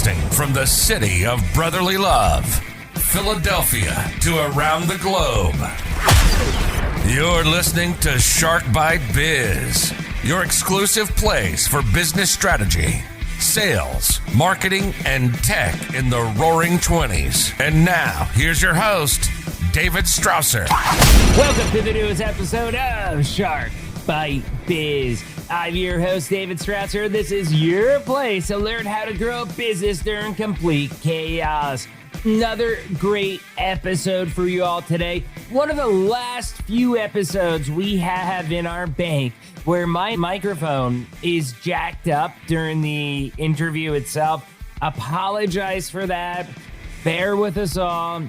Broadcasting from the city of brotherly love, Philadelphia, to around the globe. You're listening to Shark Bite Biz, your exclusive place for business strategy, sales, marketing, and tech in the roaring 20s. And now, here's your host, David Strausser. Welcome to the newest episode of Shark Bite Biz. I'm your host, David Strausser. This is your place to learn how to grow a business during complete chaos. Another great episode for you all today. One of the last few episodes we have in our bank where my microphone is jacked up during the interview itself. Apologize for that. Bear with us all.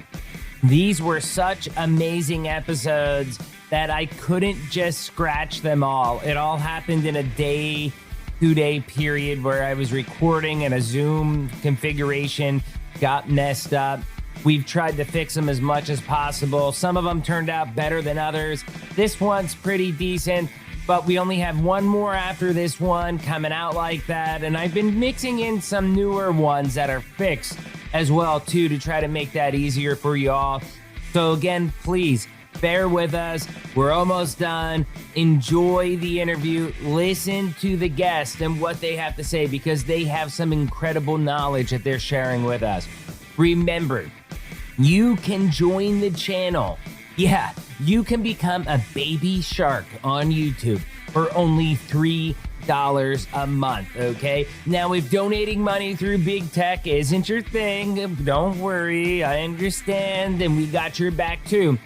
These were such amazing episodes that I couldn't just scratch them all. It all happened in a day, 2-day period where I was recording and a Zoom configuration got messed up. We've tried to fix them as much as possible. Some of them turned out better than others. This one's pretty decent, but we only have one more after this one coming out like that. And I've been mixing in some newer ones that are fixed as well too to try to make that easier for you all. So again, please bear with us. We're almost done. Enjoy the interview. Listen to the guests and what they have to say because they have some incredible knowledge that they're sharing with us. Remember, you can join the channel. Yeah, you can become a baby shark on YouTube for only $3 a month, okay? Now, if donating money through big tech isn't your thing, don't worry. I understand, and we got your back too.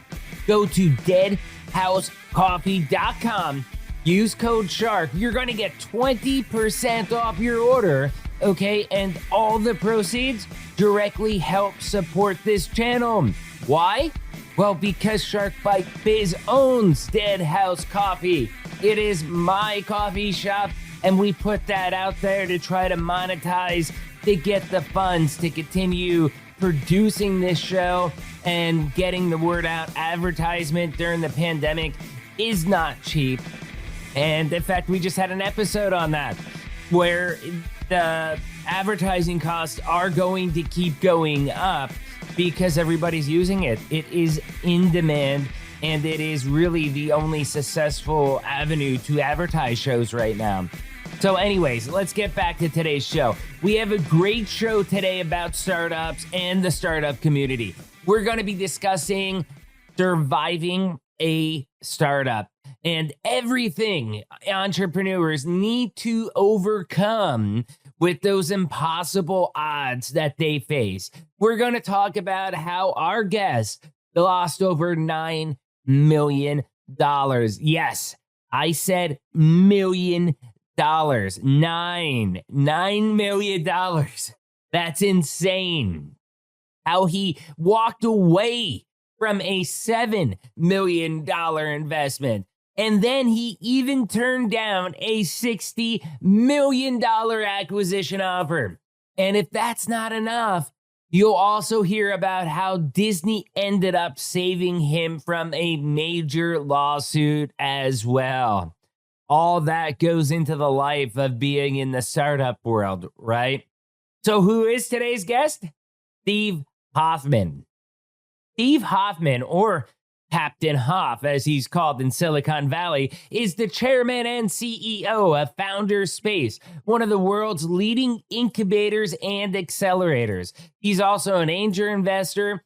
Go to deadhousecoffee.com. Use code SHARK. You're going to get 20% off your order, okay? And all the proceeds directly help support this channel. Why? Well, because Shark Bite Biz owns Dead House Coffee. It is my coffee shop, and we put that out there to try to monetize, to get the funds to continue producing this show and getting the word out. Advertisement during the pandemic is not cheap. And in fact, we just had an episode on that where the advertising costs are going to keep going up because everybody's using it. It is in demand, and it is really the only successful avenue to advertise shows right now. So anyways, let's get back to today's show. We have a great show today about startups and the startup community. We're going to be discussing surviving a startup and everything entrepreneurs need to overcome with those impossible odds that they face. We're going to talk about how our guest lost over $9 million. Yes, I said $million. $9 million. That's insane. How he walked away from a $7 million investment. And then he even turned down a $60 million acquisition offer. And if that's not enough, you'll also hear about how Disney ended up saving him from a major lawsuit as well. All that goes into the life of being in the startup world, right? So who is today's guest? Steve Hoffman. Steve Hoffman, or Captain Hoff, as he's called in Silicon Valley, is the chairman and CEO of Founders Space, one of the world's leading incubators and accelerators. He's also an angel investor,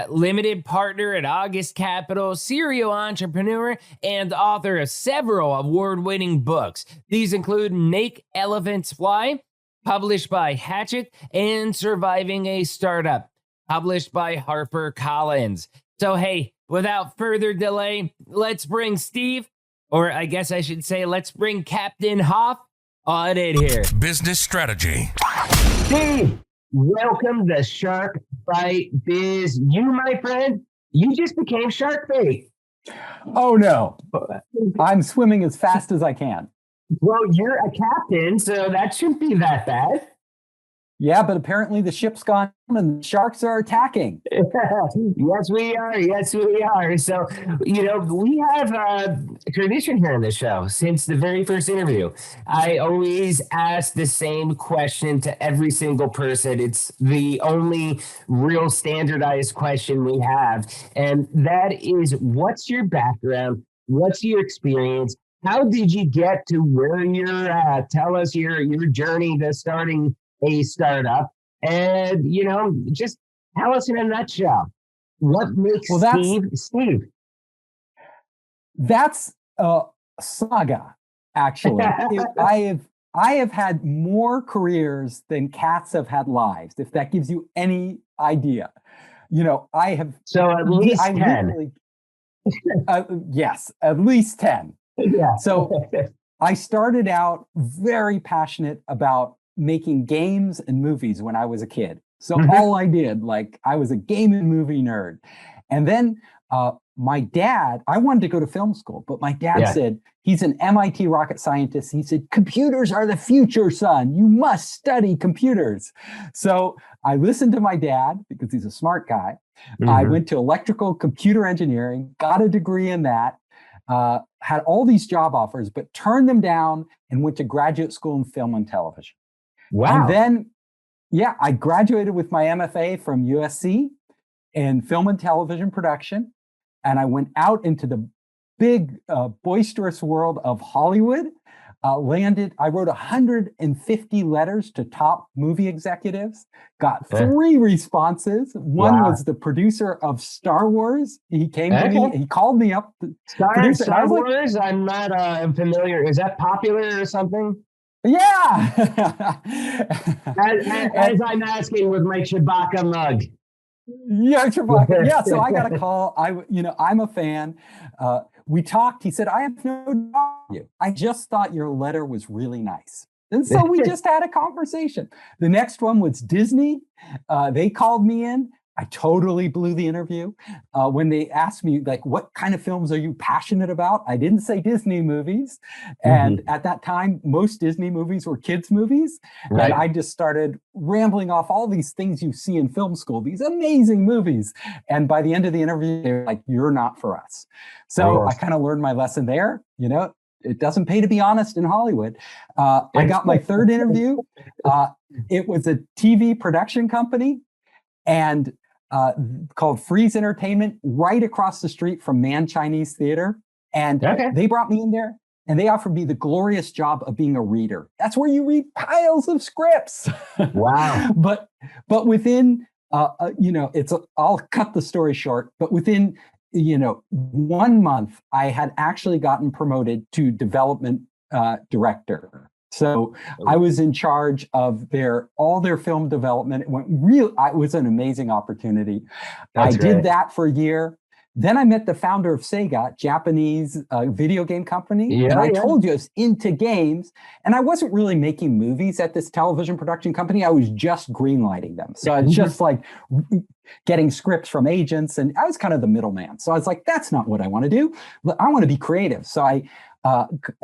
limited partner at August Capital, serial entrepreneur, and author of several award-winning books. These include Make Elephants Fly, published by Hachette, and Surviving a Startup, published by HarperCollins. So hey, without further delay, let's bring Steve, or I guess I should say, let's bring Captain Hoff on in here. Business strategy. Steve, welcome to Shark Bite Biz. You, my friend, you just became Shark Bait. Oh, no. I'm swimming as fast as I can. Well, you're a captain, so that shouldn't be that bad. Yeah, but apparently the ship's gone and the sharks are attacking. Yes, we are. Yes, we are. So, we have a tradition here on the show since the very first interview. I always ask the same question to every single person. It's the only real standardized question we have. And that is, what's your background? What's your experience? How did you get to where you're at? Tell us your journey to starting a startup. And, just tell us in a nutshell, what makes Well, Steve? that's a saga, actually. I have had more careers than cats have had lives, if that gives you any idea. I have. So at least I 10. literally, yes, at least 10. Yeah. So I started out very passionate about making games and movies when I was a kid. So all I did, like, I was a game and movie nerd. And then my dad, I wanted to go to film school, but my dad said, he's an MIT rocket scientist. He said, computers are the future, son. You must study computers. So I listened to my dad because he's a smart guy. I went to electrical computer engineering, got a degree in that, had all these job offers, but turned them down and went to graduate school in film and television. Wow. And then, I graduated with my MFA from USC in film and television production. And I went out into the big, boisterous world of Hollywood. I wrote 150 letters to top movie executives, got 3 responses. One was the producer of Star Wars. He came to me, he called me up. Star Wars? Like, I'm not familiar. Is that popular or something? Yeah. as I'm asking with my Chewbacca mug. Yeah, Chewbacca. Yeah, so I got a call. I'm a fan. We talked. He said, I have no doubt you. I just thought your letter was really nice. And so we just had a conversation. The next one was Disney. They called me in. I totally blew the interview. When they asked me, like, what kind of films are you passionate about? I didn't say Disney movies. And at that time, most Disney movies were kids' movies. Right. And I just started rambling off all these things you see in film school, these amazing movies. And by the end of the interview, they were like, you're not for us. So I kind of learned my lesson there. It doesn't pay to be honest in Hollywood. I got my third interview. It was a TV production company and called Freeze Entertainment, right across the street from Man Chinese Theater. And they brought me in there and they offered me the glorious job of being a reader. That's where you read piles of scripts. Wow. But within, I'll cut the story short, but within, 1 month, I had actually gotten promoted to development director. So I was in charge of all their film development. It was an amazing opportunity. I did that for a year. Then I met the founder of Sega, Japanese video game company. And I told you I was into games. And I wasn't really making movies at this television production company. I was just greenlighting them. So it's just like getting scripts from agents. And I was kind of the middleman. So I was like, that's not what I want to do. I want to be creative. So I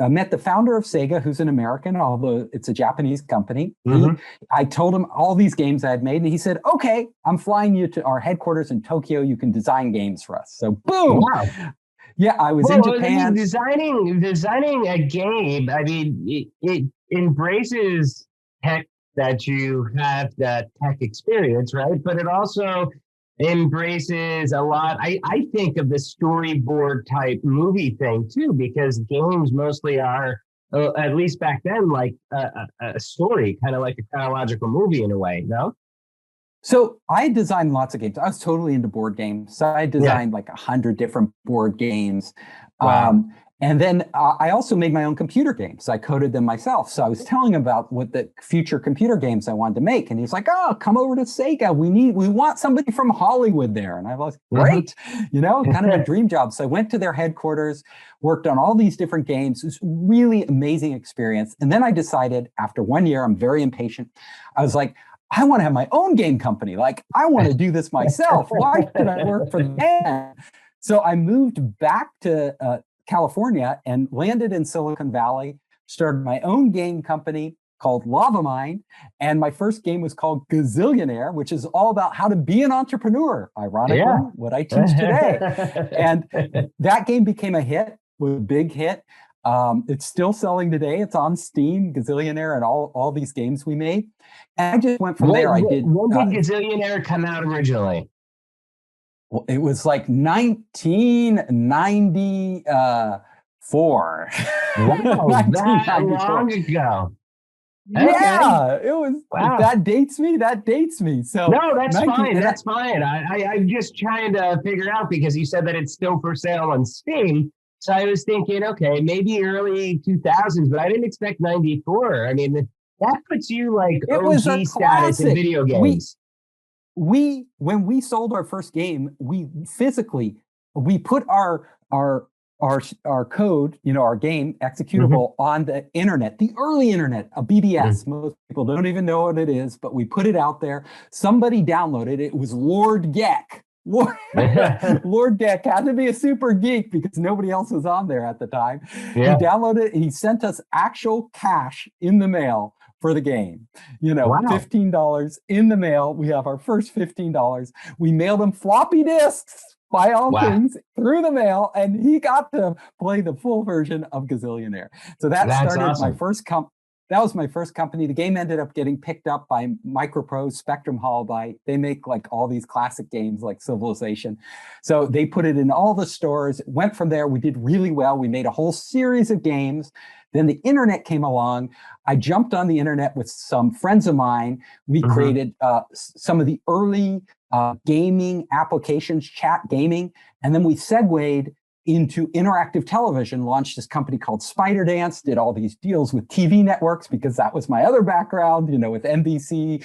met the founder of Sega, who's an American, although it's a Japanese company. I told him all these games I had made, and he said, okay, I'm flying you to our headquarters in Tokyo. You can design games for us. So boom. Wow. Yeah, I was in Japan. I mean, designing a game, I mean, it embraces tech that you have that tech experience, right? But it also embraces a lot. I think of the storyboard type movie thing too, because games mostly are, at least back then, like a story, kind of like a chronological movie in a way, no? So I designed lots of games. I was totally into board games. So I designed like 100 different board games. Wow. And then I also made my own computer games. I coded them myself. So I was telling him about what the future computer games I wanted to make. And he's like, oh, come over to Sega. We want somebody from Hollywood there. And I was great, kind of a dream job. So I went to their headquarters, worked on all these different games. It was a really amazing experience. And then I decided after 1 year, I'm very impatient. I was like, I want to have my own game company. Like, I want to do this myself. Why should I work for them? So I moved back to California and landed in Silicon Valley, started my own game company called Lava Mine. And my first game was called Gazillionaire, which is all about how to be an entrepreneur. Ironically, what I teach today. And that game became a hit, was a big hit. It's still selling today. It's on Steam, Gazillionaire, and all these games we made. And I just went from there. When did Gazillionaire come out originally? Well, it was like 1994. Wow, that long ago. Yeah, it was. Wow. That dates me. So no, that's fine. That's fine. I'm just trying to figure out, because you said that it's still for sale on Steam. So I was thinking, okay, maybe early 2000s, but I didn't expect 94. I mean, that puts you like OG status in video games. When we sold our first game, we put our code, our game executable on the internet, the early internet, a BBS. Most people don't even know what it is, but we put it out there. Somebody downloaded it. It was Lord Geck. Lord Geck had to be a super geek because nobody else was on there at the time. Yeah. He downloaded it and he sent us actual cash in the mail for the game. $15 in the mail. We have our first $15. We mailed him floppy disks, by all things, through the mail, and he got to play the full version of Gazillionaire. So that's started awesome. That was my first company. The game ended up getting picked up by Microprose, Spectrum Hall. They make like all these classic games like Civilization. So they put it in all the stores. It went from there. We did really well. We made a whole series of games. Then the internet came along. I jumped on the internet with some friends of mine. We created some of the early gaming applications, chat gaming, and then we segued into interactive television, launched this company called Spider Dance, did all these deals with TV networks because that was my other background, with NBC,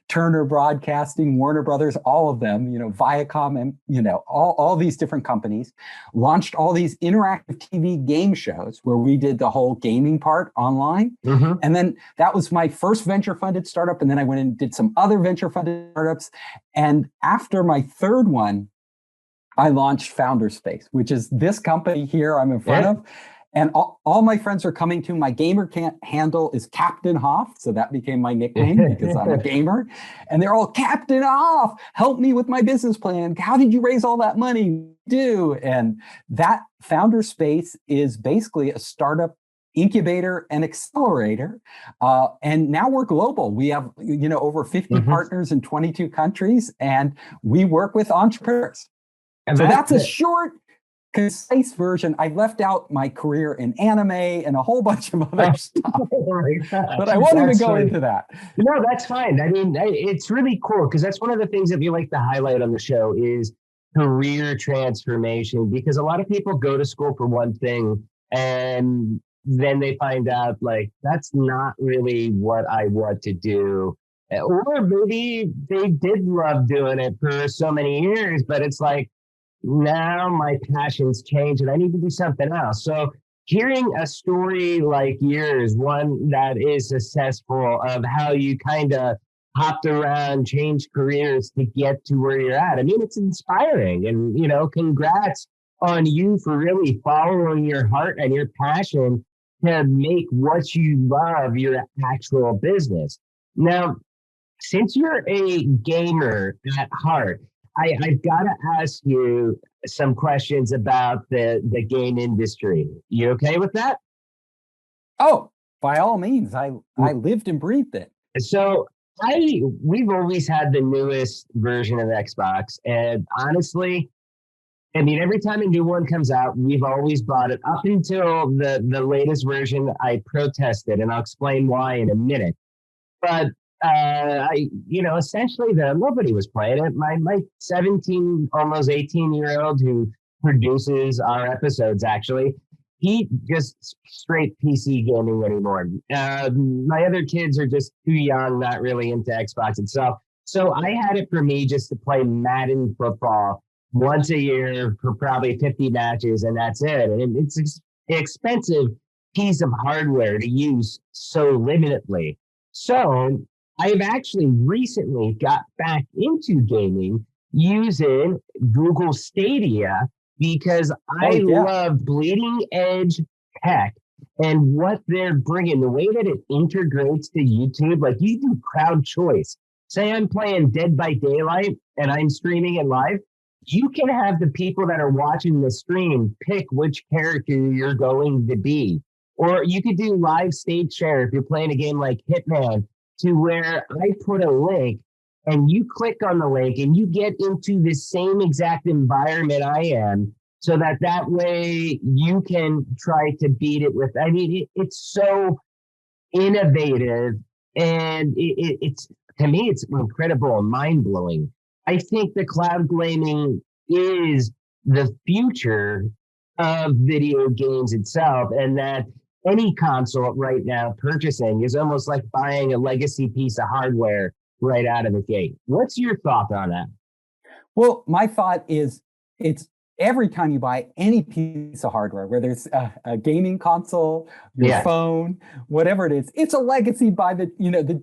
Turner Broadcasting, Warner Brothers, all of them, Viacom, and, all these different companies, launched all these interactive TV game shows where we did the whole gaming part online. And then that was my first venture funded startup. And then I went and did some other venture funded startups. And after my third one, I launched Founder Space, which is this company here I'm in front of. And all my friends are coming to. My gamer handle is Captain Hoff. So that became my nickname because I'm a gamer. And they're all, Captain Hoff, help me with my business plan. How did you raise all that money? And that Founder Space is basically a startup incubator and accelerator. And now we're global. We have, over 50 partners in 22 countries, and we work with entrepreneurs. And so that's a short, concise version. I left out my career in anime and a whole bunch of other stuff, but I won't even go into that. No, that's fine. I mean, it's really cool because that's one of the things that we like to highlight on the show is career transformation, because a lot of people go to school for one thing and then they find out like, that's not really what I want to do. Or maybe they did love doing it for so many years, but it's like, now my passions change and I need to do something else. So hearing a story like yours, one that is successful, of how you kind of hopped around, changed careers to get to where you're at. I mean, it's inspiring, and, congrats on you for really following your heart and your passion to make what you love your actual business. Now, since you're a gamer at heart, I've got to ask you some questions about the game industry. You okay with that? Oh, by all means. I lived and breathed it. So we've always had the newest version of Xbox. And honestly, I mean, every time a new one comes out, we've always bought it. Up until the latest version, I protested, and I'll explain why in a minute. But essentially nobody was playing it. My 17, almost 18-year-old who produces our episodes, actually, he just straight PC gaming anymore. My other kids are just too young, not really into Xbox itself. So I had it for me just to play Madden football once a year for probably 50 matches, and that's it. And it's an expensive piece of hardware to use so limitedly. So I've actually recently got back into gaming using Google Stadia because I love bleeding edge tech. and what they're bringing, the way that it integrates to YouTube, like you do crowd choice. Say I'm playing Dead by Daylight and I'm streaming it live. You can have the people that are watching the stream pick which character you're going to be. Or you could do live stage share if you're playing a game like Hitman, to where I put a link and you click on the link and you get into the same exact environment I am, so that way you can try to beat it with, I mean, it's so innovative, and it's, to me, it's incredible and mind-blowing. I think the cloud gaming is the future of video games itself, and that any console right now purchasing is almost like buying a legacy piece of hardware right out of the gate. What's your thought on that? Well, my thought is, it's every time you buy any piece of hardware, whether it's a gaming console, your phone, whatever it is, it's a legacy by the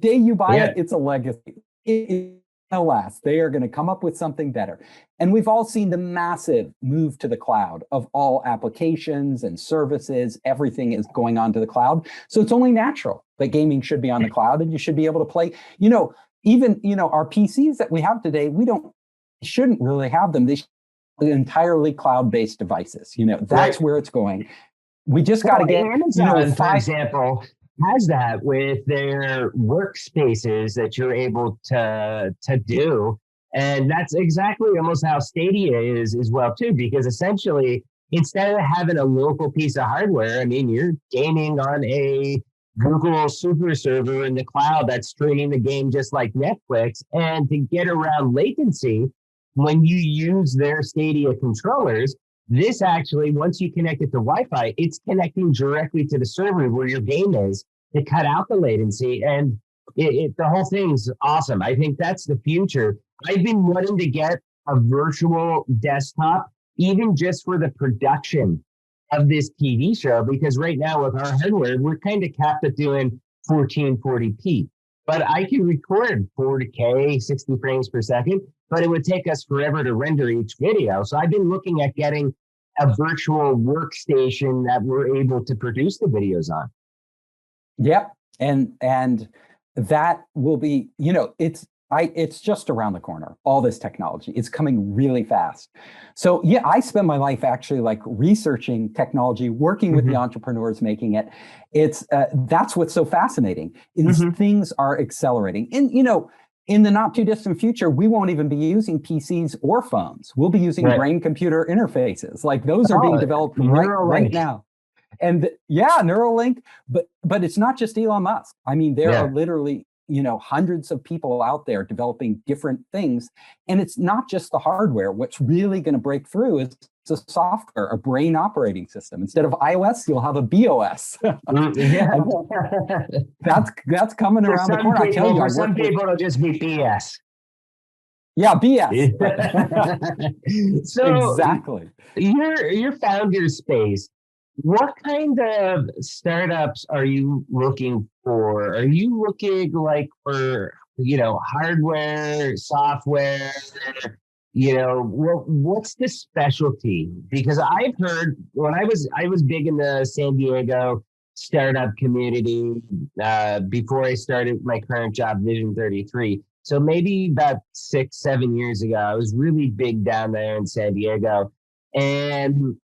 day you buy it, it's a legacy. It will last. They are going to come up with something better. And we've all seen the massive move to the cloud of all applications and services. Everything is going on to the cloud. So it's only natural that gaming should be on the cloud, and you should be able to play, even our PCs that we have today, shouldn't really have them. They should be entirely cloud-based devices. That's where it's going. We just got to get Amazon, for example, has that with their workspaces that you're able to do. And that's exactly almost how Stadia is as well, too, because essentially, instead of having a local piece of hardware, I mean, you're gaming on a Google super server in the cloud that's streaming the game just like Netflix. And to get around latency, when you use their Stadia controllers, this actually, once you connect it to Wi-Fi, it's connecting directly to the server where your game is to cut out the latency. And the whole thing's awesome. I think that's the future. I've been wanting to get a virtual desktop, even just for the production of this TV show, because right now with our hardware, we're kind of capped at doing 1440p. But I can record 4K, 60 frames per second, but it would take us forever to render each video. So I've been looking at getting a virtual workstation that we're able to produce the videos on. Yep. And that will be, it's just around the corner. All this technology, it's coming really fast. So yeah, I spend my life actually like researching technology, working with the entrepreneurs making it. That's what's so fascinating is things are accelerating. And in the not too distant future, we won't even be using PCs or phones. We'll be using brain-computer interfaces. Like those are being developed right now. And Neuralink, but it's not just Elon Musk. I mean, there are literally, hundreds of people out there developing different things. And it's not just the hardware. What's really going to break through is the software, a brain operating system. Instead of iOS, you'll have a BOS. That's coming around the corner. I tell you, for some people, it'll just be BS. Yeah, BS. So exactly. Your founder space, what kind of startups are you looking for? Are you looking like for, hardware, software? What's the specialty? Because I've heard when I was big in the San Diego startup community before I started my current job, Vision 33. So maybe about 6-7 years ago, I was really big down there in San Diego. And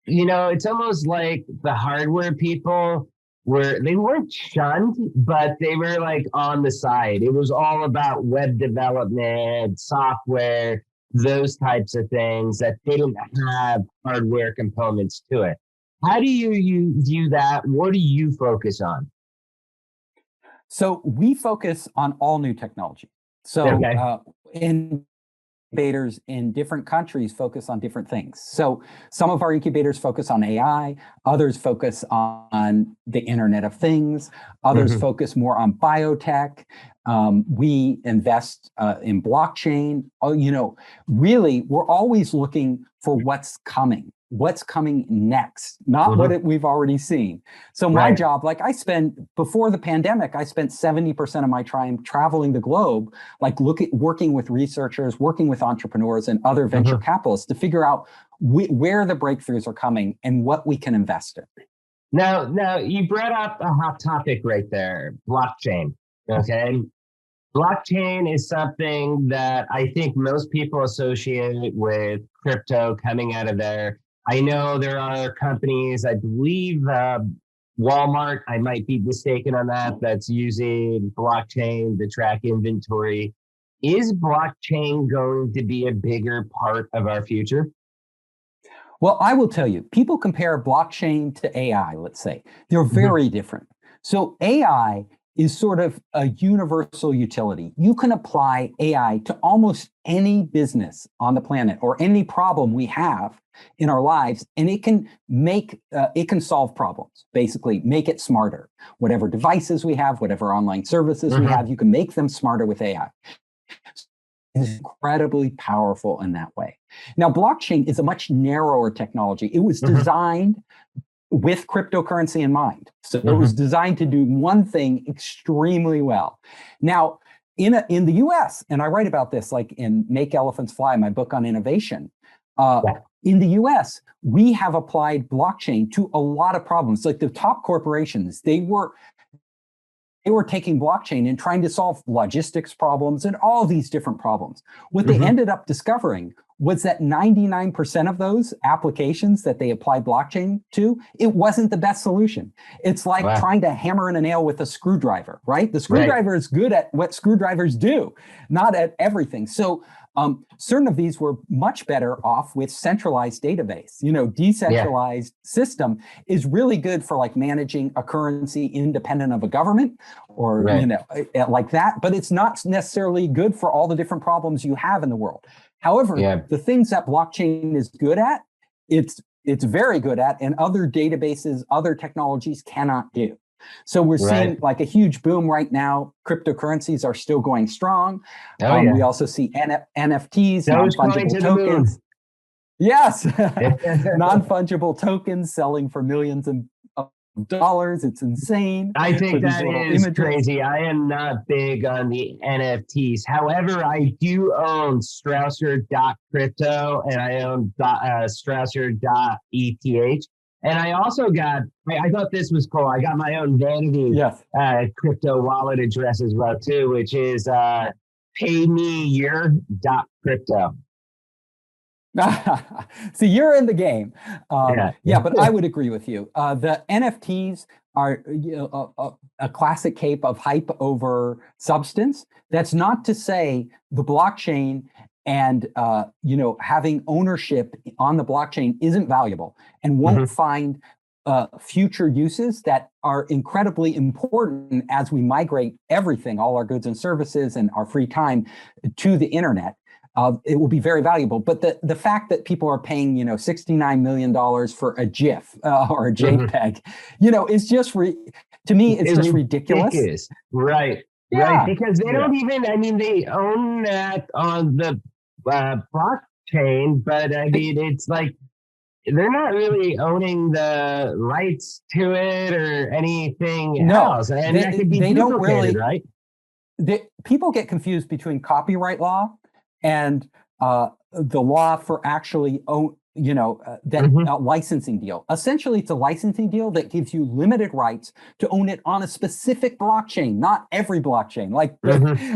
it's almost like the hardware people they weren't shunned, but they were like on the side. It was all about web development, software, those types of things that didn't have hardware components to it. How do you view that? What do you focus on? So we focus on all new technology. So incubators in different countries focus on different things. So some of our incubators focus on AI, others focus on the Internet of Things, others focus more on biotech. We invest in blockchain. Really, we're always looking for what's coming next, not what we've already seen. So my job, before the pandemic, I spent 70% of my time traveling the globe, working with researchers, working with entrepreneurs and other venture capitalists to figure out where the breakthroughs are coming and what we can invest in. Now you brought up a hot topic right there, blockchain. Okay. Blockchain is something that I think most people associate with crypto coming out of there. I know there are companies, I believe Walmart, I might be mistaken on that, that's using blockchain to track inventory. Is blockchain going to be a bigger part of our future? Well, I will tell you, people compare blockchain to AI, let's say. They're very different. So AI is sort of a universal utility. You can apply AI to almost any business on the planet or any problem we have in our lives, and it can solve problems, basically make it smarter. Whatever devices we have, whatever online services we have, you can make them smarter with AI. It's incredibly powerful in that way. Now, blockchain is a much narrower technology. It was designed with cryptocurrency in mind. So it was designed to do one thing extremely well. Now, in the US, and I write about this like in Make Elephants Fly, my book on innovation, in the US, we have applied blockchain to a lot of problems. Like the top corporations, they were taking blockchain and trying to solve logistics problems and all these different problems. What they ended up discovering was that 99% of those applications that they applied blockchain to, it wasn't the best solution. It's like trying to hammer in a nail with a screwdriver, right? The screwdriver is good at what screwdrivers do, not at everything. So certain of these were much better off with centralized database. Decentralized system is really good for like managing a currency independent of a government or, like that, but it's not necessarily good for all the different problems you have in the world. However, the things that blockchain is good at, it's very good at, and other databases, other technologies cannot do. So we're seeing like a huge boom right now. Cryptocurrencies are still going strong. We also see NFTs, non-fungible tokens. Yes, non-fungible tokens selling for millions of dollars. It's insane. I think that is crazy. I am not big on the NFTs. However, I do own Strausser.crypto and I own Strausser.eth. And I also I thought this was cool. I got my own vanity crypto wallet address as well too, which is paymeyear.crypto. See, you're in the game. But I would agree with you. The NFTs are a classic case of hype over substance. That's not to say the blockchain and having ownership on the blockchain isn't valuable and won't find future uses that are incredibly important as we migrate everything, all our goods and services and our free time to the internet. It will be very valuable. But the fact that people are paying, $69 million for a GIF or a JPEG, is just, to me, it's just ridiculous. Right. Because they don't even, they own that on the blockchain, but it's like, they're not really owning the rights to it or anything else. And that could be duplicated, right? People get confused between copyright law and the law for actually licensing deal. Essentially, it's a licensing deal that gives you limited rights to own it on a specific blockchain, not every blockchain. Like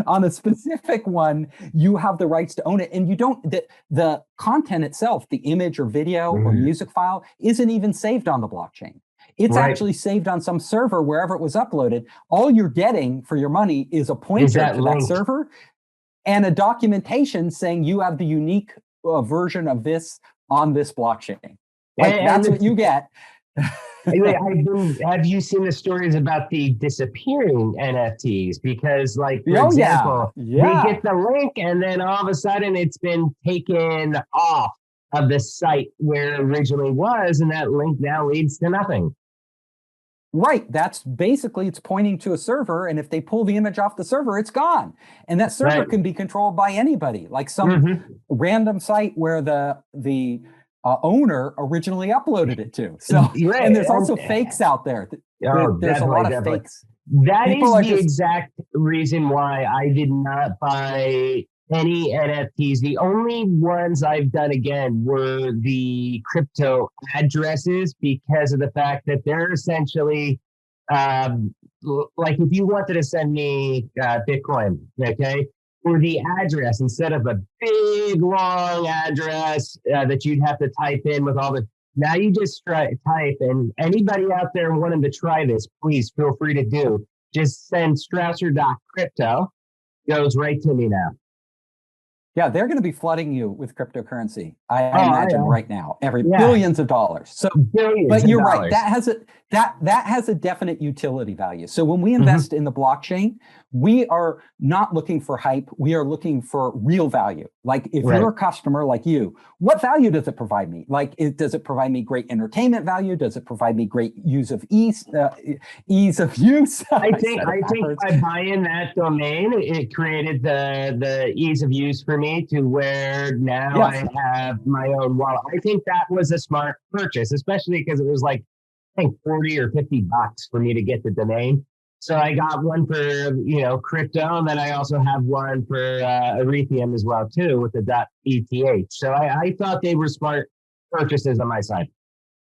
on a specific one, you have the rights to own it, and you don't. The content itself, the image or video or music file, isn't even saved on the blockchain. It's actually saved on some server wherever it was uploaded. All you're getting for your money is a pointer to that server and a documentation saying you have the unique version of this on this blockchain. That's what you get. Have you seen the stories about the disappearing NFTs? Because, like, for example, they get the link and then all of a sudden it's been taken off of the site where it originally was, and that link now leads to nothing. Right. That's basically, it's pointing to a server, and if they pull the image off the server, it's gone. And that server can be controlled by anybody, like some random site where the owner originally uploaded it to. So, and there's also fakes out there. There's a lot of fakes. That is the exact reason why I did not buy any NFTs. The only ones I've done again were the crypto addresses because of the fact that they're essentially like if you wanted to send me Bitcoin, okay, for the address instead of a big long address that you'd have to type in with all the. Now you just type, and anybody out there wanting to try this, please feel free to do. Just send Strausser.crypto. Goes right to me now. Yeah, they're going to be flooding you with cryptocurrency. I imagine right now, billions of dollars. So, but you're right. That has a definite utility value. So when we invest in the blockchain, we are not looking for hype. We are looking for real value. Like if you're a customer like you, what value does it provide me? Like, does it provide me great entertainment value? Does it provide me great ease of use? I think by buying that domain, it created the ease of use for me to where now I have my own wallet. I think that was a smart purchase, especially because it was like, I think 40 or 50 bucks for me to get the domain. So I got one for, crypto, and then I also have one for Ethereum as well too with the .eth. So I thought they were smart purchases on my side.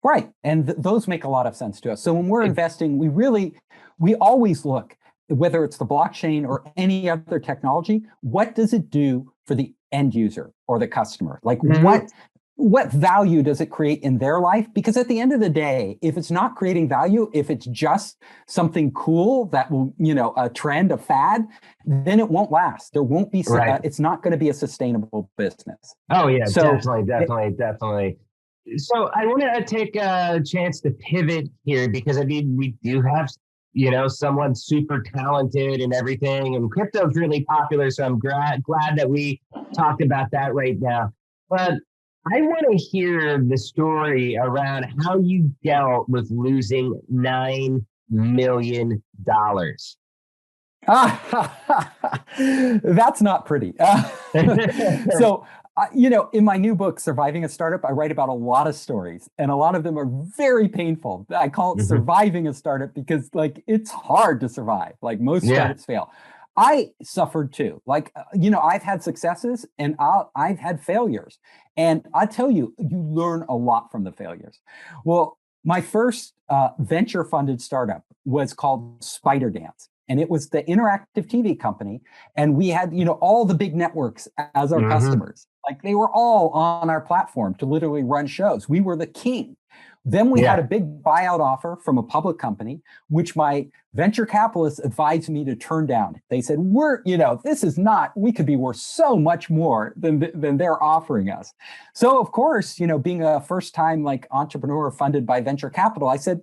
Right. And those make a lot of sense to us. So when we're investing, we always look, whether it's the blockchain or any other technology, what does it do for the end user or the customer? Like what value does it create in their life? Because at the end of the day, if it's not creating value, if it's just something cool that will, a trend, a fad, then it won't last. There won't be, it's not going to be a sustainable business. Oh yeah, so, definitely. So I want to take a chance to pivot here because we do have, someone super talented and everything, and crypto is really popular. So I'm glad that we talked about that right now. But I want to hear the story around how you dealt with losing $9 million. That's not pretty. So, in my new book, Surviving a Startup, I write about a lot of stories, and a lot of them are very painful. I call it surviving a startup because, it's hard to survive. Like most startups fail. I suffered too. I've had successes and I've had failures. And I tell you, you learn a lot from the failures. Well, my first venture funded startup was called Spider Dance. And it was the interactive TV company. And we had, all the big networks as our customers. Like they were all on our platform to literally run shows. We were the king. Then we had a big buyout offer from a public company, which my venture capitalists advised me to turn down. They said, we could be worth so much more than they're offering us. So of course, being a first time entrepreneur funded by venture capital, I said,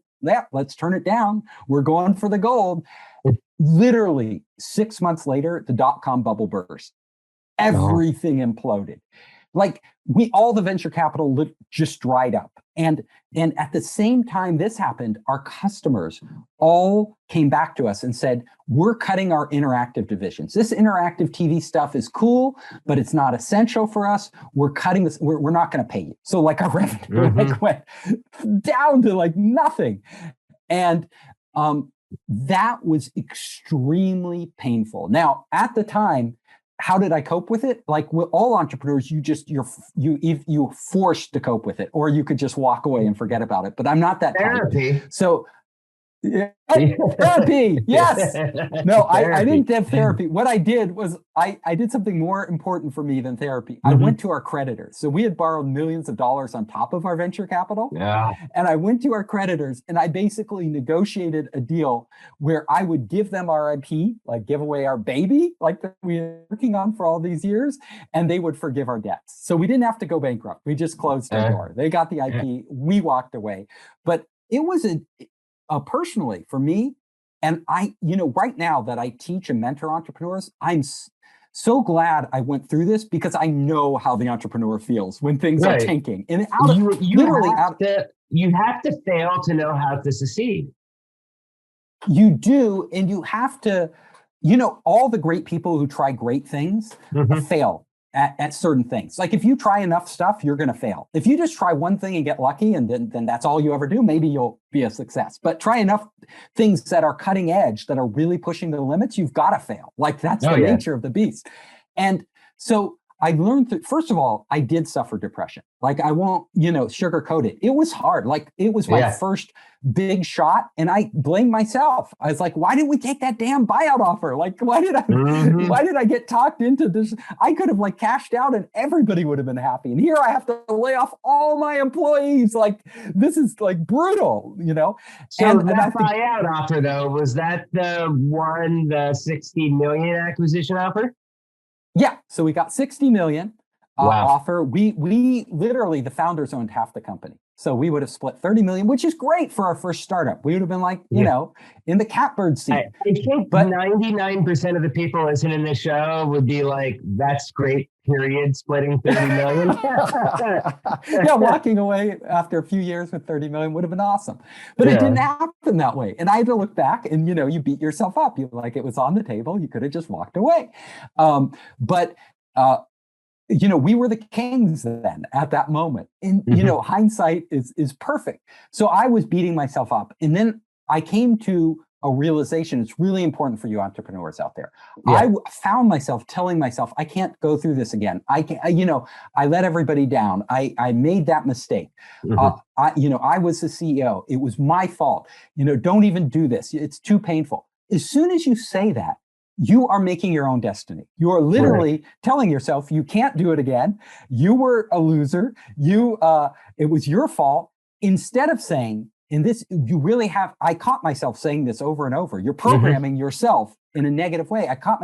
let's turn it down. We're going for the gold. Literally 6 months later, the dot-com bubble burst. Everything imploded. All the venture capital just dried up. And at the same time this happened, our customers all came back to us and said, we're cutting our interactive divisions. This interactive TV stuff is cool, but it's not essential for us. We're cutting this. We're not going to pay you. So our revenue went down to nothing. And that was extremely painful. Now, at the time, how did I cope with it? With all entrepreneurs, you're forced to cope with it, or you could just walk away and forget about it. But I'm not that therapy. So therapy, yes. No, I didn't have therapy. What I did was I did something more important for me than therapy. I went to our creditors. So we had borrowed millions of dollars on top of our venture capital. Yeah. And I went to our creditors and I basically negotiated a deal where I would give them our IP, give away our baby, that we were working on for all these years, and they would forgive our debts. So we didn't have to go bankrupt. We just closed the door. They got the IP. We walked away. But it was personally for me, and I, right now that I teach and mentor entrepreneurs, I'm so glad I went through this because I know how the entrepreneur feels when things are tanking. And you have to fail to know how to succeed. You do, and you have to, all the great people who try great things fail at certain things. If you try enough stuff, you're going to fail. If you just try one thing and get lucky and then that's all you ever do, maybe you'll be a success. But try enough things that are cutting edge, that are really pushing the limits, you've got to fail. That's the nature of the beast. And So I learned that, first of all, I did suffer depression. Like, I won't, sugarcoat it. It was hard. Like, it was my first big shot, and I blamed myself. I was like, why didn't we take that damn buyout offer? Like, why did I get talked into this? I could have like cashed out and everybody would have been happy. And here I have to lay off all my employees. Like, this is like brutal, So and that buyout offer, though, was that the 60 million acquisition offer? Yeah, so we got 60 million Wow. offer. We literally, the founders owned half the company. So we would have split 30 million, which is great for our first startup. We would have been like, in the catbird seat. I think 99% of the people listening to this show would be like, that's great, period, splitting 30 million. Yeah, walking away after a few years with 30 million would have been awesome. But it didn't happen that way. And I had to look back and, you beat yourself up. You like, it was on the table. You could have just walked away. We were the kings then at that moment. And, hindsight is perfect. So I was beating myself up. And then I came to a realization. It's really important for you entrepreneurs out there. I found myself telling myself, I can't go through this again. I let everybody down. I made that mistake. I was the CEO. It was my fault. Don't even do this. It's too painful. As soon as you say that, you are making your own destiny. You are literally telling yourself you can't do it again. You were a loser. It was your fault. Instead of saying, I caught myself saying this over and over. You're programming yourself in a negative way. I caught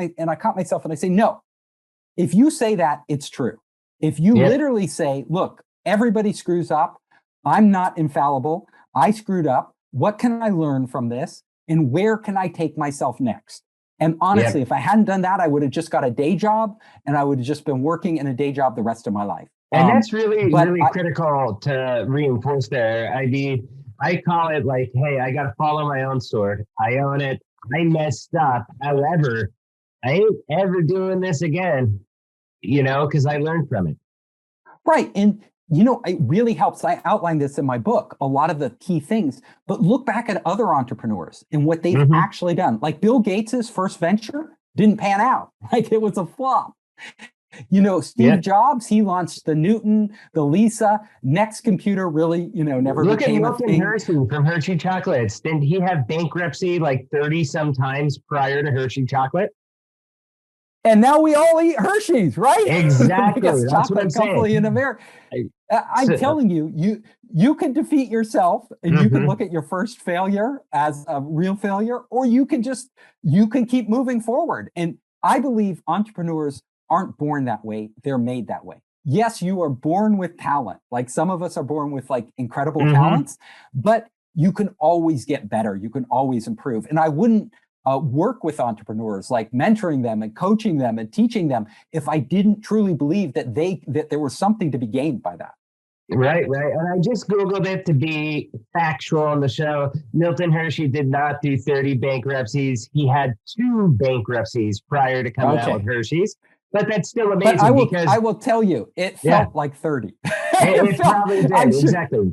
myself and I say, no, if you say that, it's true. If you literally say, look, everybody screws up. I'm not infallible. I screwed up. What can I learn from this? And where can I take myself next? And honestly, if I hadn't done that, I would have just got a day job and I would have just been working in a day job the rest of my life. And that's really critical to reinforce there. I call it like, hey, I got to follow my own sword. I own it. I messed up. However, I ain't ever doing this again, because I learned from it. Right. And it really helps. I outline this in my book, a lot of the key things, but look back at other entrepreneurs and what they've actually done. Like Bill Gates's first venture didn't pan out. Like, it was a flop. Steve Jobs, he launched the Newton, the Lisa, Next computer really, never became a thing. Look at Hershey from Hershey Chocolates. Didn't he have bankruptcy like 30 some times prior to Hershey Chocolate? And now we all eat Hershey's, right? Exactly. That's what I'm saying. In America. I'm telling you, you can defeat yourself and you can look at your first failure as a real failure, or you can keep moving forward. And I believe entrepreneurs aren't born that way. They're made that way. Yes, you are born with talent. Like, some of us are born with like incredible talents, but you can always get better. You can always improve. And I wouldn't work with entrepreneurs, like mentoring them and coaching them and teaching them, if I didn't truly believe that there was something to be gained by that. Right. And I just Googled it to be factual on the show. Milton Hershey did not do 30 bankruptcies. He had 2 bankruptcies prior to coming out with Hershey's. But that's still amazing. But I will tell you, it felt like 30. It probably did. Exactly.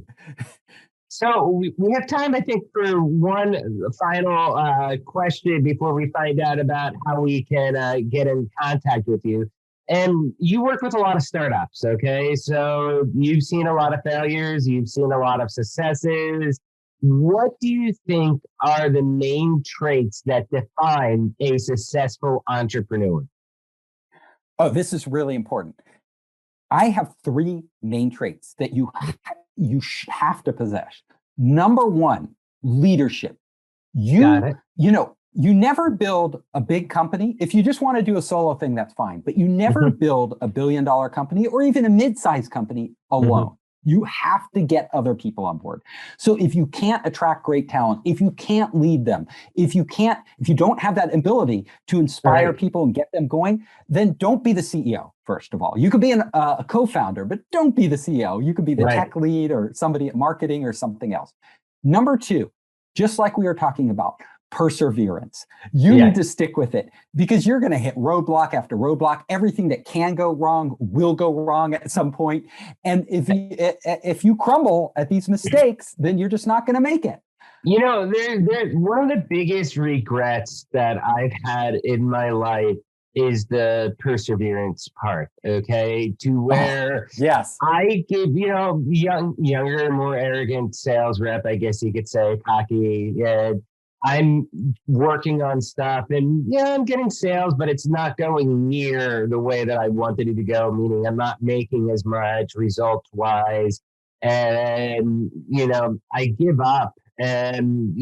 So we have time, I think, for one final question before we find out about how we can get in contact with you. And you work with a lot of startups, okay? So you've seen a lot of failures. You've seen a lot of successes. What do you think are the main traits that define a successful entrepreneur? Oh, this is really important. I have 3 main traits that you have to possess. Number 1, leadership. You never build a big company. If you just want to do a solo thing, that's fine. But you never build a $1 billion company or even a mid-sized company alone. You have to get other people on board. So if you can't attract great talent, if you can't lead them, if you don't have that ability to inspire people and get them going, then don't be the CEO, first of all. You could be a co-founder, but don't be the CEO. You could be the tech lead or somebody at marketing or something else. Number 2, just like we were talking about, perseverance. You need to stick with it, because you're going to hit roadblock after roadblock. Everything that can go wrong will go wrong at some point. And if you crumble at these mistakes, then you're just not going to make it. There's one of the biggest regrets that I've had in my life is the perseverance part, okay? To where yes. I give, younger, more arrogant sales rep, I guess you could say, cocky. Yeah, I'm working on stuff and yeah, I'm getting sales, but it's not going near the way that I wanted it to go, meaning I'm not making as much results wise. And, I give up. And,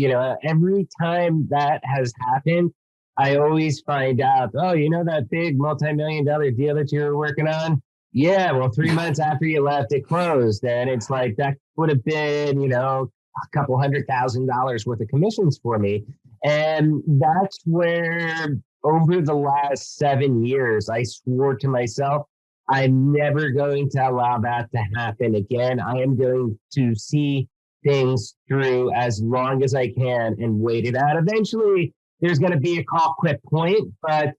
every time that has happened, I always find out, oh, that big multi-million-dollar deal that you were working on? Yeah, well, 3 months after you left, it closed. And it's like, that would have been, a couple $100,000 worth of commissions for me. And that's where over the last 7 years, I swore to myself, I'm never going to allow that to happen again. I am going to see things through as long as I can and wait it out. Eventually, there's going to be a call quit point, but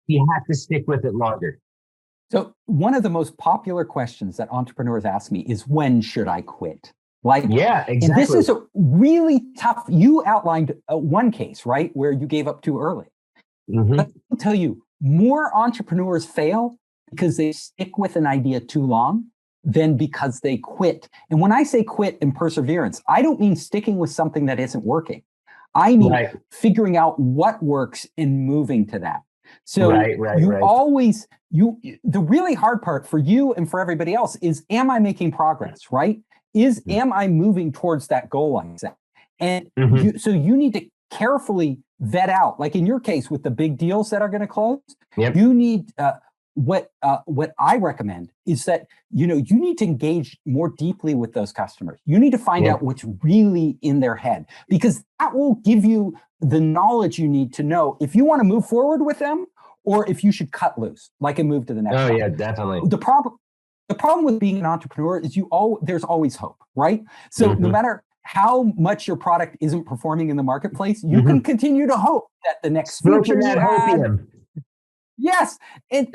you have to stick with it longer. So one of the most popular questions that entrepreneurs ask me is, when should I quit? Yeah, exactly. And this is a really tough, you outlined one case, right, where you gave up too early. Mm-hmm. But I'll tell you, more entrepreneurs fail because they stick with an idea too long than because they quit. And when I say quit and perseverance, I don't mean sticking with something that isn't working. I mean figuring out what works and moving to that. So always, the really hard part for you and for everybody else is, am I making progress, right? Am I moving towards that goal I set? And so you need to carefully vet out, like in your case with the big deals that are going to close, you need, what I recommend is that, you need to engage more deeply with those customers. You need to find out what's really in their head, because that will give you the knowledge you need to know if you want to move forward with them or if you should cut loose, like and move to the next one. Yeah, definitely. The problem with being an entrepreneur is there's always hope, right? So no matter how much your product isn't performing in the marketplace, you can continue to hope that the next feature you add. Yes. And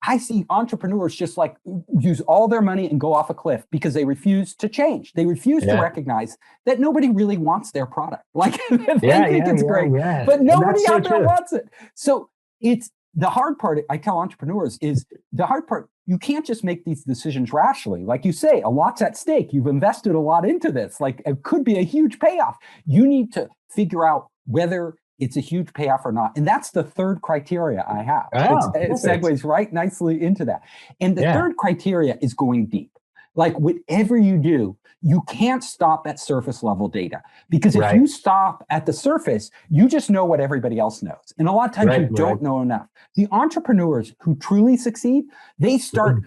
I see entrepreneurs just like use all their money and go off a cliff because they refuse to change. They refuse to recognize that nobody really wants their product. Like they think it's great, but nobody out there wants it. So it's the hard part. I tell entrepreneurs is the hard part. You can't just make these decisions rationally. Like you say, a lot's at stake. You've invested a lot into this. Like it could be a huge payoff. You need to figure out whether it's a huge payoff or not. And that's the third criteria I have. It segues right nicely into that. And the third criteria is going deep. Like whatever you do, you can't stop at surface level data, because if you stop at the surface, you just know what everybody else knows. And a lot of times you don't know enough. The entrepreneurs who truly succeed, they start,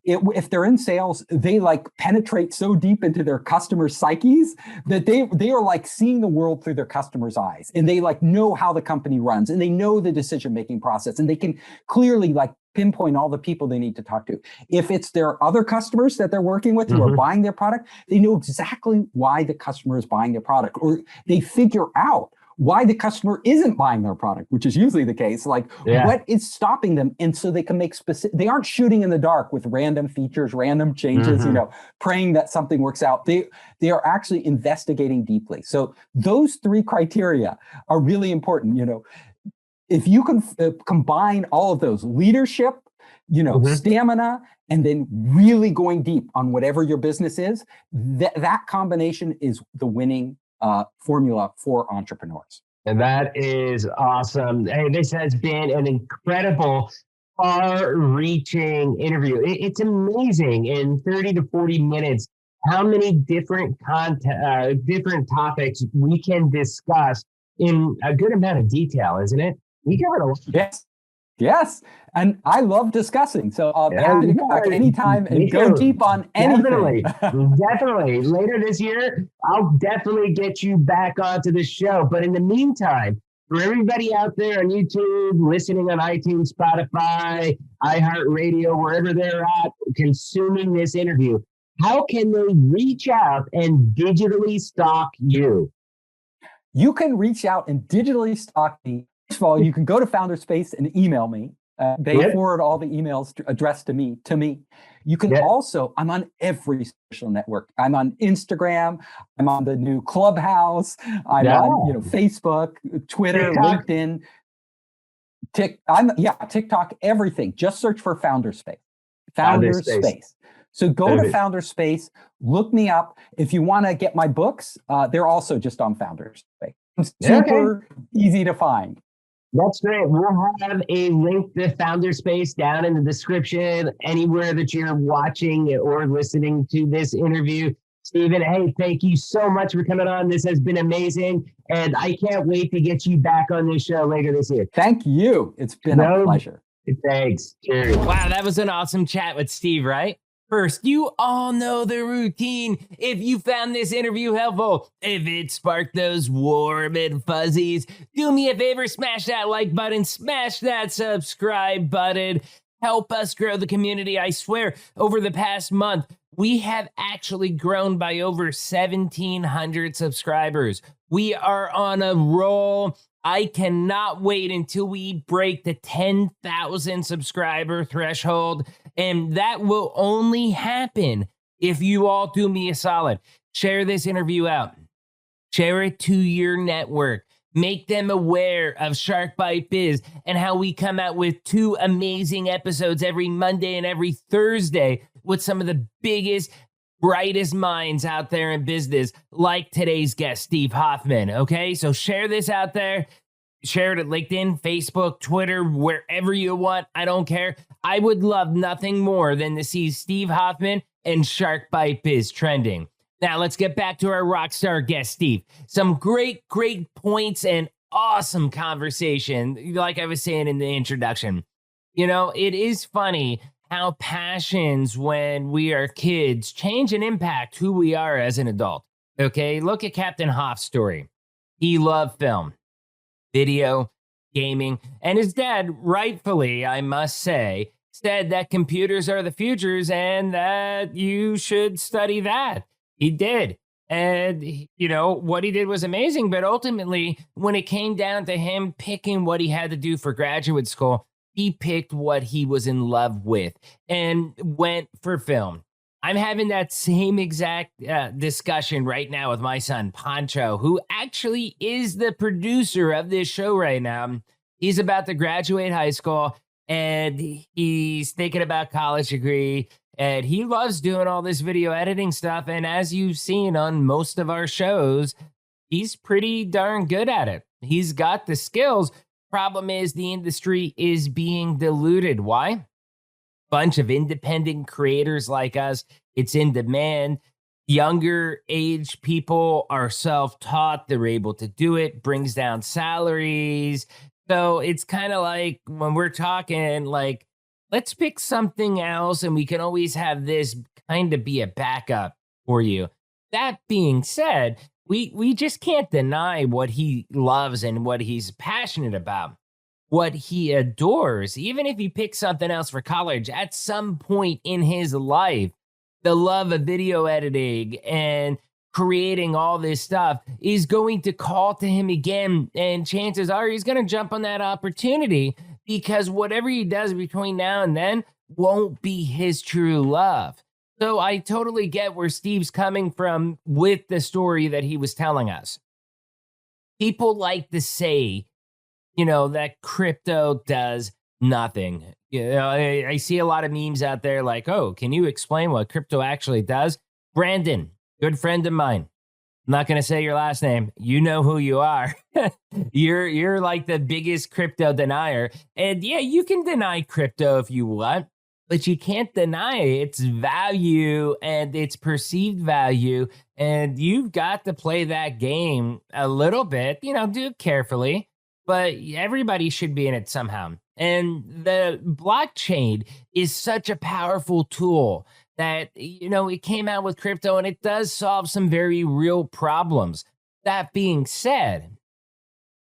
if they're in sales, they like penetrate so deep into their customers' psyches that they are like seeing the world through their customers' eyes, and they like know how the company runs, and they know the decision-making process, and they can clearly like pinpoint all the people they need to talk to. If it's their other customers that they're working with who are buying their product, they know exactly why the customer is buying their product, or they figure out why the customer isn't buying their product, which is usually the case. Like what is stopping them? And so they can make they aren't shooting in the dark with random features, random changes, praying that something works out. They are actually investigating deeply. So those three criteria are really important. If you can combine all of those: leadership, stamina, and then really going deep on whatever your business is, that combination is the winning formula for entrepreneurs. And that is awesome. Hey, this has been an incredible, far-reaching interview. It's amazing in 30 to 40 minutes how many different different topics we can discuss in a good amount of detail, isn't it? We covered a lot. Yes. And I love discussing. So I'll be happy to come back anytime and go deep on anything. Definitely. Later this year, I'll definitely get you back onto the show. But in the meantime, for everybody out there on YouTube, listening on iTunes, Spotify, iHeartRadio, wherever they're at, consuming this interview, how can they reach out and digitally stalk you? You can reach out and digitally stalk me. First of all, you can go to Founderspace and email me. They forward all the emails addressed to me. You can also, I'm on every social network. I'm on Instagram. I'm on the new Clubhouse. I'm on Facebook, Twitter, LinkedIn. TikTok, everything. Just search for Founder Space. Founder Space. So go to Founder Space, look me up. If you want to get my books, they're also just on Founder Space. It's super easy to find. That's great. We'll have a link to Founder Space down in the description, anywhere that you're watching or listening to this interview. Steven, hey, thank you so much for coming on. This has been amazing. And I can't wait to get you back on this show later this year. Thank you. It's been a pleasure. Thanks. Cheers. Wow, that was an awesome chat with Steve, right? First, you all know the routine. If you found this interview helpful, if it sparked those warm and fuzzies, do me a favor, smash that like button, smash that subscribe button. Help us grow the community. I swear, over the past month, we have actually grown by over 1,700 subscribers. We are on a roll. I cannot wait until we break the 10,000 subscriber threshold. And that will only happen if you all do me a solid. Share this interview out. Share it to your network. Make them aware of Shark Bite Biz and how we come out with 2 amazing episodes every Monday and every Thursday with some of the biggest, brightest minds out there in business, like today's guest, Steve Hoffman. Okay, so share this out there. Share it at LinkedIn, Facebook, Twitter, wherever you want. I don't care. I would love nothing more than to see Steve Hoffman and Shark Bite Biz trending. Now, let's get back to our rock star guest, Steve. Some great points and awesome conversation, like I was saying in the introduction. You know, it is funny how passions when we are kids change and impact who we are as an adult. Okay, look at Captain Hoff's story. He loved film, video, gaming, and his dad, rightfully, I must say, said that computers are the futures and that you should study that. He did. And, you know, what he did was amazing. But ultimately, when it came down to him picking what he had to do for graduate school, he picked what he was in love with and went for film. I'm having that same exact discussion right now with my son, Pancho, who actually is the producer of this show right now. He's about to graduate high school and he's thinking about college degree. And he loves doing all this video editing stuff. And as you've seen on most of our shows, he's pretty darn good at it. He's got the skills. Problem is the industry is being diluted. Why? Bunch of independent creators like us. It's in demand. Younger age people are self-taught. They're able to do it. Brings down salaries. So it's kind of like when we're talking like, let's pick something else and we can always have this kind of be a backup for you. That being said, we just can't deny what he loves and what he's passionate about, what he adores. Even if he picks something else for college, at some point in his life, the love of video editing and creating all this stuff is going to call to him again. And chances are he's going to jump on that opportunity, because whatever he does between now and then won't be his true love. So I totally get where Steve's coming from with the story that he was telling us. People like to say, you know, that crypto does nothing. You know, I see a lot of memes out there like, oh, can you explain what crypto actually does? Brandon, good friend of mine. I'm not going to say your last name. You know who you are. You're like the biggest crypto denier. And yeah, you can deny crypto if you want, but you can't deny its value and its perceived value. And you've got to play that game a little bit, you know, do it carefully, but everybody should be in it somehow. And the blockchain is such a powerful tool that, you know, it came out with crypto and it does solve some very real problems. That being said,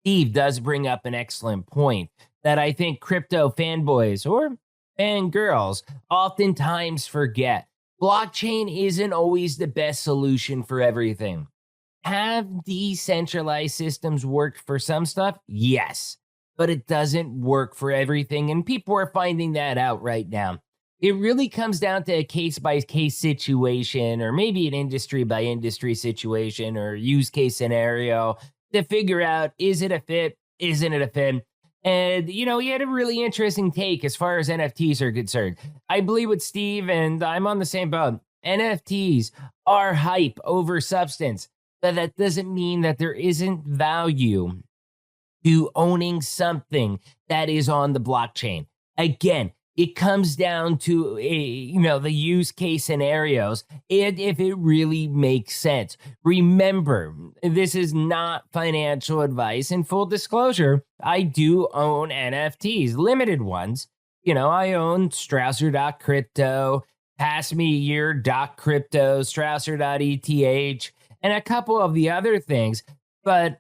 Steve does bring up an excellent point that I think crypto fanboys or fangirls oftentimes forget. Blockchain isn't always the best solution for everything. Have decentralized systems worked for some stuff? Yes, but it doesn't work for everything. And people are finding that out right now. It really comes down to a case-by-case situation, or maybe an industry-by-industry situation or use case scenario to figure out, is it a fit? Isn't it a fit? And, he had a really interesting take as far as NFTs are concerned. I believe with Steve, and I'm on the same boat. NFTs are hype over substance, but that doesn't mean that there isn't value to owning something that is on the blockchain. Again, it comes down to the use case scenarios and if it really makes sense. Remember, this is not financial advice. In full disclosure, I do own NFTs, limited ones. I own Strausser.crypto, passmeyear.crypto, Strausser.eth, and a couple of the other things. But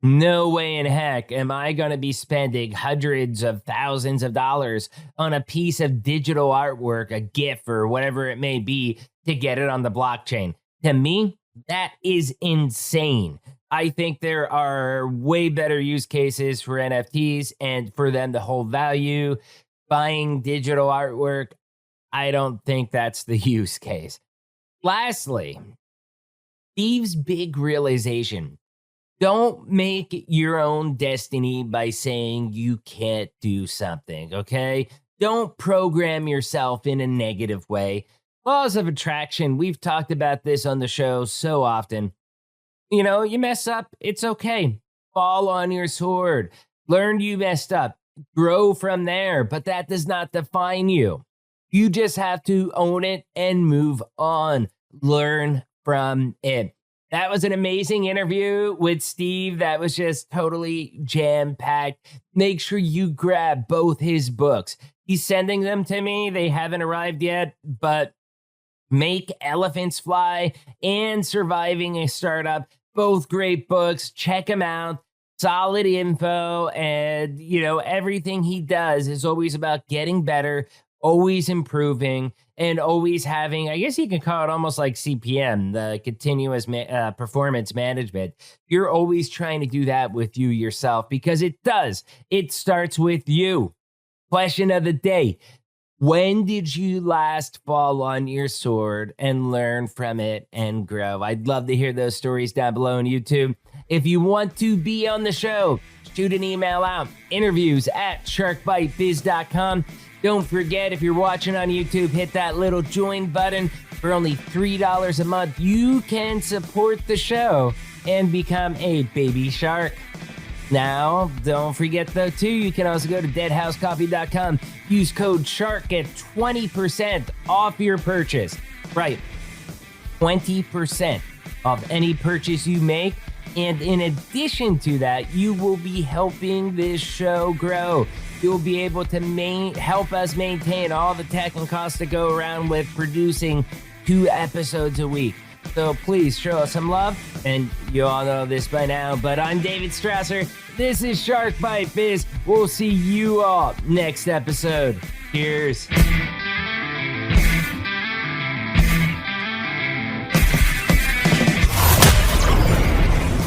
no way in heck am I going to be spending hundreds of thousands of dollars on a piece of digital artwork, a GIF or whatever it may be, to get it on the blockchain. To me, that is insane. I think there are way better use cases for NFTs and for them to hold value. Buying digital artwork, I don't think that's the use case. Lastly, Steve's big realization. Don't make your own destiny by saying you can't do something, okay? Don't program yourself in a negative way. Laws of attraction, we've talked about this on the show so often. You mess up, it's okay. Fall on your sword. Learn you messed up. Grow from there, but that does not define you. You just have to own it and move on. Learn from it. That was an amazing interview with Steve. That was just totally jam-packed. Make sure you grab both his books. He's sending them to me. They haven't arrived yet, but Make Elephants Fly and Surviving a Startup, both great books. Check them out. Solid info, and, everything he does is always about getting better, always improving, and always having, I guess you can call it almost like CPM, the continuous performance management. You're always trying to do that with you yourself because it does. It starts with you. Question of the day. When did you last fall on your sword and learn from it and grow? I'd love to hear those stories down below on YouTube. If you want to be on the show, shoot an email out, interviews@sharkbitebiz.com. Don't forget, if you're watching on YouTube, hit that little join button. For only $3 a month, you can support the show and become a baby shark. Now, don't forget, though, too, you can also go to deadhousecoffee.com. Use code SHARK, get 20% off your purchase. Right, 20% off any purchase you make. And in addition to that, you will be helping this show grow. You'll be able to help us maintain all the tech and costs that go around with producing 2 episodes a week. So please show us some love, and you all know this by now, but I'm David Strausser. This is Shark Bite Biz. We'll see you all next episode. Cheers.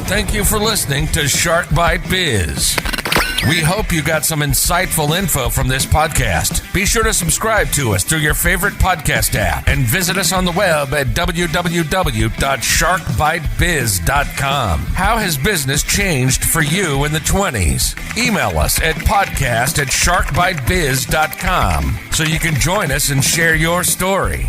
Thank you for listening to Shark Bite Biz. We hope you got some insightful info from this podcast. Be sure to subscribe to us through your favorite podcast app and visit us on the web at www.sharkbitebiz.com. How has business changed for you in the 20s? Email us at podcast@sharkbitebiz.com so you can join us and share your story.